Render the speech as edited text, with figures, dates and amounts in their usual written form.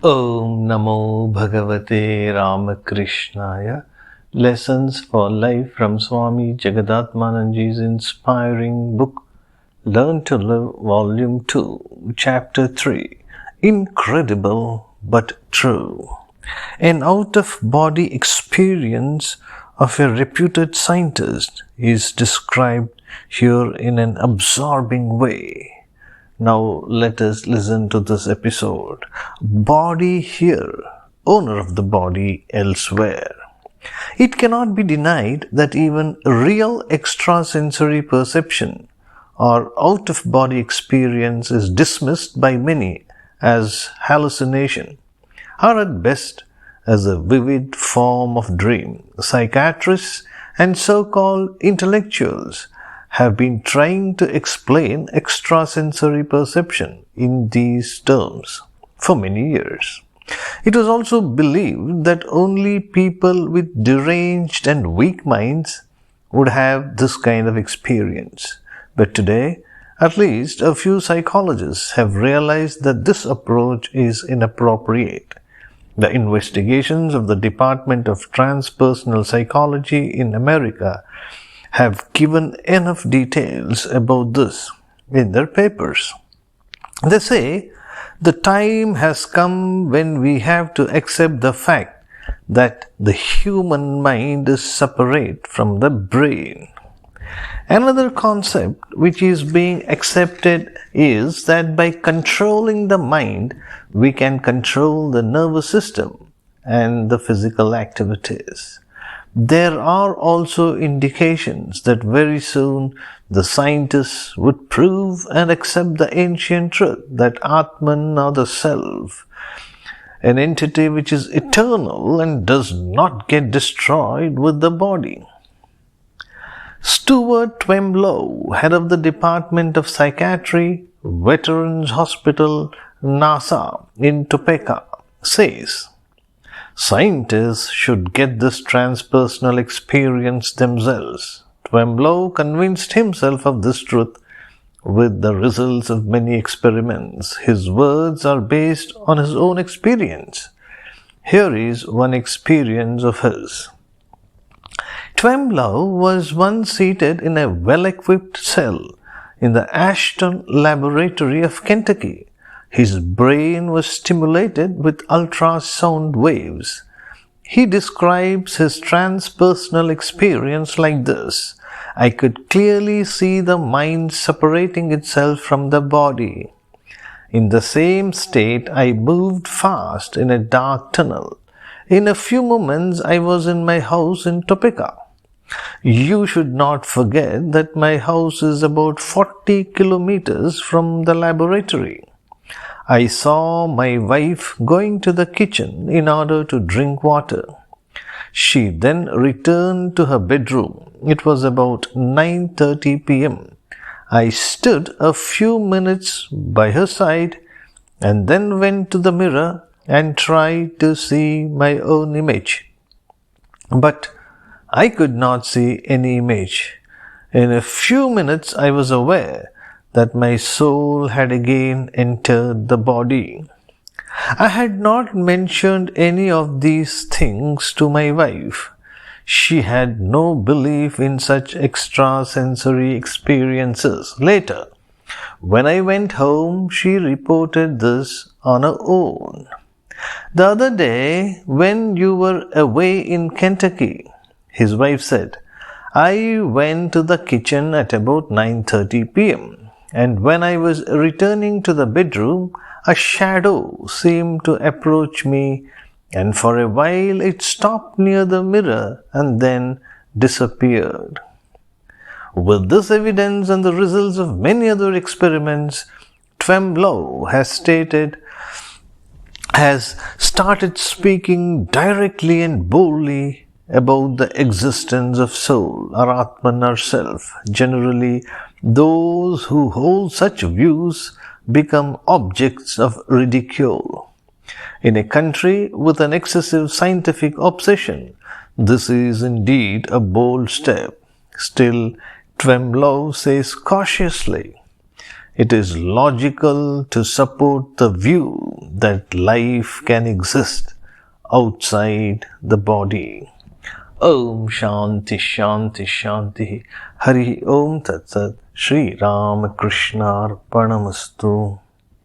Om Namo Bhagavate Ramakrishnaya. Lessons for Life from Swami Jagadatmananji's inspiring book Learn to Live, Volume 2, Chapter 3. Incredible but True. An out-of-body experience of a reputed scientist is described here in an absorbing way. Now let us listen to this episode. Body here, owner of the body elsewhere. It cannot be denied that even real extrasensory perception or out-of-body experience is dismissed by many as hallucination, or at best as a vivid form of dream. Psychiatrists and so-called intellectuals have been trying to explain extrasensory perception in these terms for many years. It was also believed that only people with deranged and weak minds would have this kind of experience. But today, at least a few psychologists have realized that this approach is inappropriate. The investigations of the Department of Transpersonal Psychology in America have given enough details about this in their papers. They say the time has come when we have to accept the fact that the human mind is separate from the brain. Another concept which is being accepted is that by controlling the mind, we can control the nervous system and the physical activities. There are also indications that very soon the scientists would prove and accept the ancient truth that Atman, or the Self, an entity which is eternal and does not get destroyed with the body. Stuart Twemlow, head of the Department of Psychiatry, Veterans Hospital, NASA in Topeka, says, "Scientists should get this transpersonal experience themselves." Twemlow convinced himself of this truth with the results of many experiments. His words are based on his own experience. Here is one experience of his. Twemlow was once seated in a well-equipped cell in the Ashton Laboratory of Kentucky. His brain was stimulated with ultrasound waves. He describes his transpersonal experience like this: "I could clearly see the mind separating itself from the body. In the same state, I moved fast in a dark tunnel. In a few moments, I was in my house in Topeka. You should not forget that my house is about 40 kilometers from the laboratory. I saw my wife going to the kitchen in order to drink water. She then returned to her bedroom. It was about 9:30 p.m. I stood a few minutes by her side and then went to the mirror and tried to see my own image. But I could not see any image. In a few minutes I was aware that my soul had again entered the body." I had not mentioned any of these things to my wife. She had no belief in such extrasensory experiences. Later, when I went home, she reported this on her own. "The other day, when you were away in Kentucky," his wife said, "I went to the kitchen at about 9:30 p.m. and when I was returning to the bedroom, a shadow seemed to approach me, and for a while it stopped near the mirror and then disappeared." With this evidence and the results of many other experiments, Twemlow has started speaking directly and boldly about the existence of soul, or Atman, or Self. Generally, those who hold such views become objects of ridicule. In a country with an excessive scientific obsession, this is indeed a bold step. Still, Twemlow says cautiously, It is logical to support the view that life can exist outside the body. Om Shanti Shanti Shanti. Hari Om Tat Sat. Shri Ramakrishna Arpanamastu.